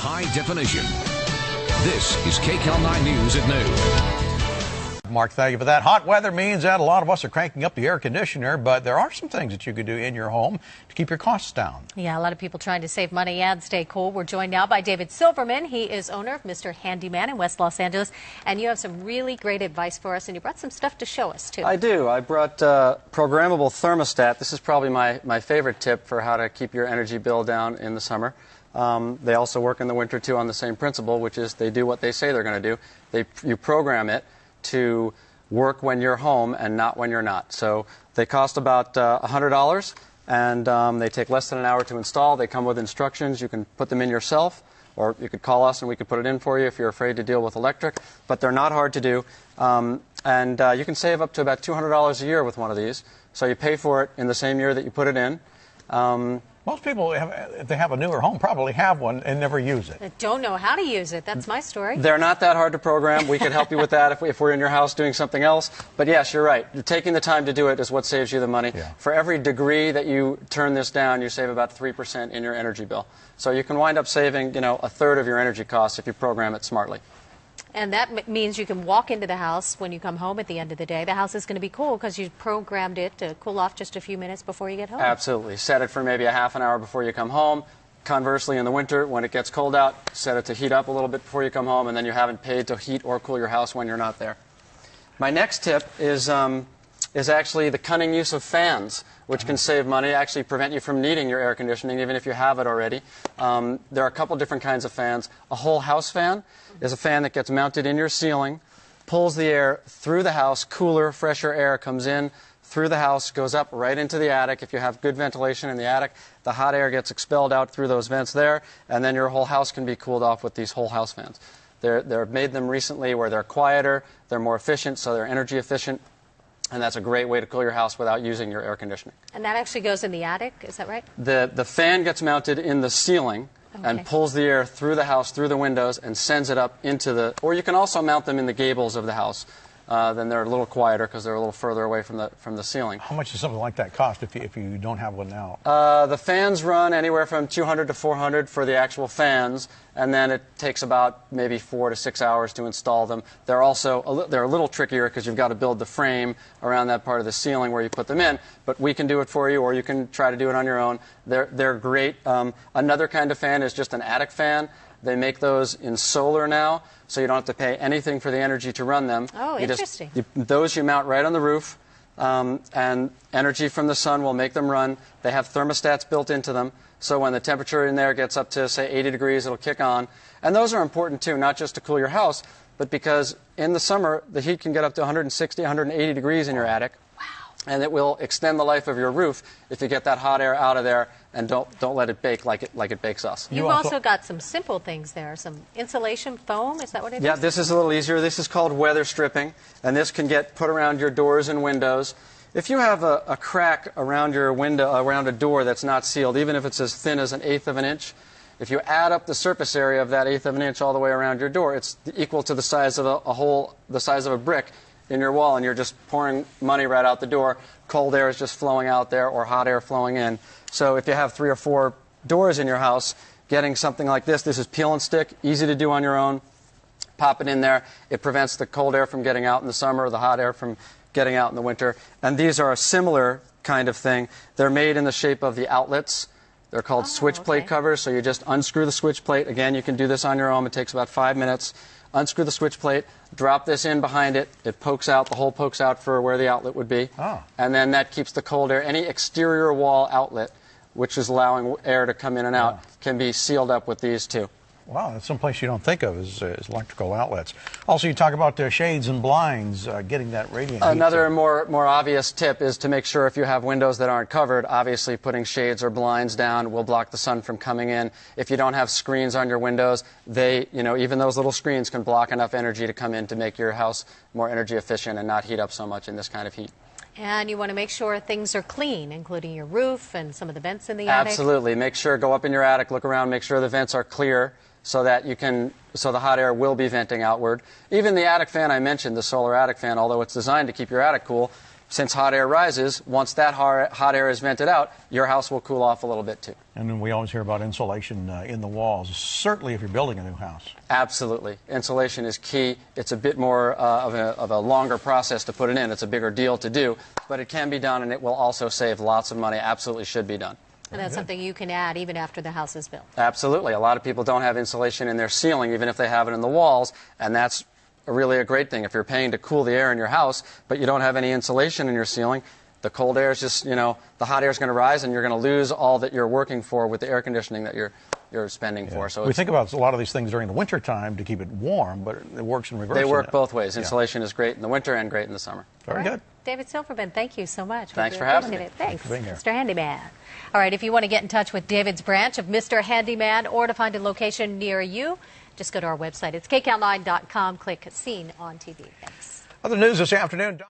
high definition. This is KCAL 9 News at noon. Mark, thank you for that. Hot weather means that a lot of us are cranking up the air conditioner, but there are some things that you could do in your home to keep your costs down. Yeah, a lot of people trying to save money and stay cool. We're joined now by David Silverman. He is owner of Mr. Handyman in West Los Angeles, and you have some really great advice for us, and you brought some stuff to show us, too. I do. I brought programmable thermostat. This is probably my favorite tip for how to keep your energy bill down in the summer. They also work in the winter, too, on the same principle, which is they do what they say they're going to do. You program it to work when you're home and not when you're not. So they cost about $100, and they take less than an hour to install. They come with instructions. You can put them in yourself, or you could call us and we could put it in for you if you're afraid to deal with electric. But they're not hard to do, and you can save up to about $200 a year with one of these. So you pay for it in the same year that you put it in. Most people, if they have a newer home, probably have one and never use it. I don't know how to use it. That's my story. They're not that hard to program. We could help you with that if we're in your house doing something else. But yes, you're right. Taking the time to do it is what saves you the money. Yeah. For For every degree that you turn this down, you save about 3% in your energy bill. So you can wind up saving, a third of your energy costs if you program it smartly. And that means you can walk into the house when you come home at the end of the day. The house is going to be cool because you programmed it to cool off just a few minutes before you get home. Absolutely. Set it for maybe a half an hour before you come home. Conversely, in the winter, when it gets cold out, set it to heat up a little bit before you come home, and then you haven't paid to heat or cool your house when you're not there. My next tip is actually the cunning use of fans, which can save money, actually prevent you from needing your air conditioning, even if you have it already. There are a couple different kinds of fans. A whole house fan is a fan that gets mounted in your ceiling, pulls the air through the house, cooler, fresher air comes in through the house, goes up right into the attic. If you have good ventilation in the attic, the hot air gets expelled out through those vents there, and then your whole house can be cooled off with these whole house fans. They've made them recently where they're quieter, they're more efficient, so they're energy efficient. And that's a great way to cool your house without using your air conditioning. And that actually goes in the attic, is that right? The fan gets mounted in the ceiling and pulls the air through the house, through the windows, and sends it up into the... Or you can also mount them in the gables of the house. Then they're a little quieter because they're a little further away from the ceiling. How much does something like that cost if you don't have one now? The fans run anywhere from $200 to $400 for the actual fans, and then it takes about maybe 4 to 6 hours to install them. They're a little trickier because you've got to build the frame around that part of the ceiling where you put them in, but we can do it for you, or you can try to do it on your own. They're great. Another kind of fan is just an attic fan. They make those in solar now, so you don't have to pay anything for the energy to run them. Oh, interesting. Those you mount right on the roof, and energy from the sun will make them run. They have thermostats built into them, so when the temperature in there gets up to, say, 80 degrees, it'll kick on. And those are important, too, not just to cool your house, but because in the summer, the heat can get up to 160, 180 degrees in your attic. And it will extend the life of your roof if you get that hot air out of there and don't let it bake like it bakes us. You've also got some simple things there, some insulation foam, is that what it is? Yeah, this is a little easier. This is called weather stripping, and this can get put around your doors and windows. If you have a crack around your window, around a door that's not sealed, even if it's as thin as 1/8 of an inch, if you add up the surface area of that 1/8 of an inch all the way around your door, it's equal to the size of the size of a brick in your wall, and you're just pouring money right out the door. Cold air is just flowing out there, or hot air flowing in. So if you have 3 or 4 doors in your house, getting something like this is peel and stick, easy to do on your own. Pop it in there. It prevents the cold air from getting out in the summer, the hot air from getting out in the winter. And these are a similar kind of thing. They're made in the shape of the outlets. They're called switch plate covers, so you just unscrew the switch plate. Again, you can do this on your own. It takes about 5 minutes. Unscrew the switch plate, drop this in behind it. It pokes out, the hole pokes out for where the outlet would be. And then that keeps the cold air. Any exterior wall outlet, which is allowing air to come in and out, can be sealed up with these too. Wow, that's someplace you don't think of is electrical outlets. Also, you talk about shades and blinds, getting that radiant heat. Another more obvious tip is to make sure if you have windows that aren't covered, obviously putting shades or blinds down will block the sun from coming in. If you don't have screens on your windows, even those little screens can block enough energy to come in to make your house more energy efficient and not heat up so much in this kind of heat. And you want to make sure things are clean, including your roof and some of the vents in the attic. Absolutely. Go up in your attic, look around, make sure the vents are clear, so the hot air will be venting outward. Even the attic fan I mentioned, the solar attic fan, although it's designed to keep your attic cool, since hot air rises, once that hot air is vented out, your house will cool off a little bit too. And then we always hear about insulation in the walls, certainly if you're building a new house. Absolutely. Insulation is key. It's a bit more of a longer process to put it in. It's a bigger deal to do, but it can be done, and it will also save lots of money. Absolutely should be done. And that's something you can add even after the house is built. Absolutely. A lot of people don't have insulation in their ceiling, even if they have it in the walls, and that's really a great thing. If you're paying to cool the air in your house, but you don't have any insulation in your ceiling, the cold air is just, the hot air is going to rise, and you're going to lose all that you're working for with the air conditioning that you're spending for. So we think about a lot of these things during the winter time to keep it warm, but it works in reverse. They work both ways. Insulation is great in the winter and great in the summer. Very good. David Silverman, thank you so much. Thanks for having me. Thanks, being here. Mr. Handyman. All right, if you want to get in touch with David's branch of Mr. Handyman or to find a location near you, just go to our website. It's KCAL9.com. Click Seen on TV. Thanks. Other news this afternoon.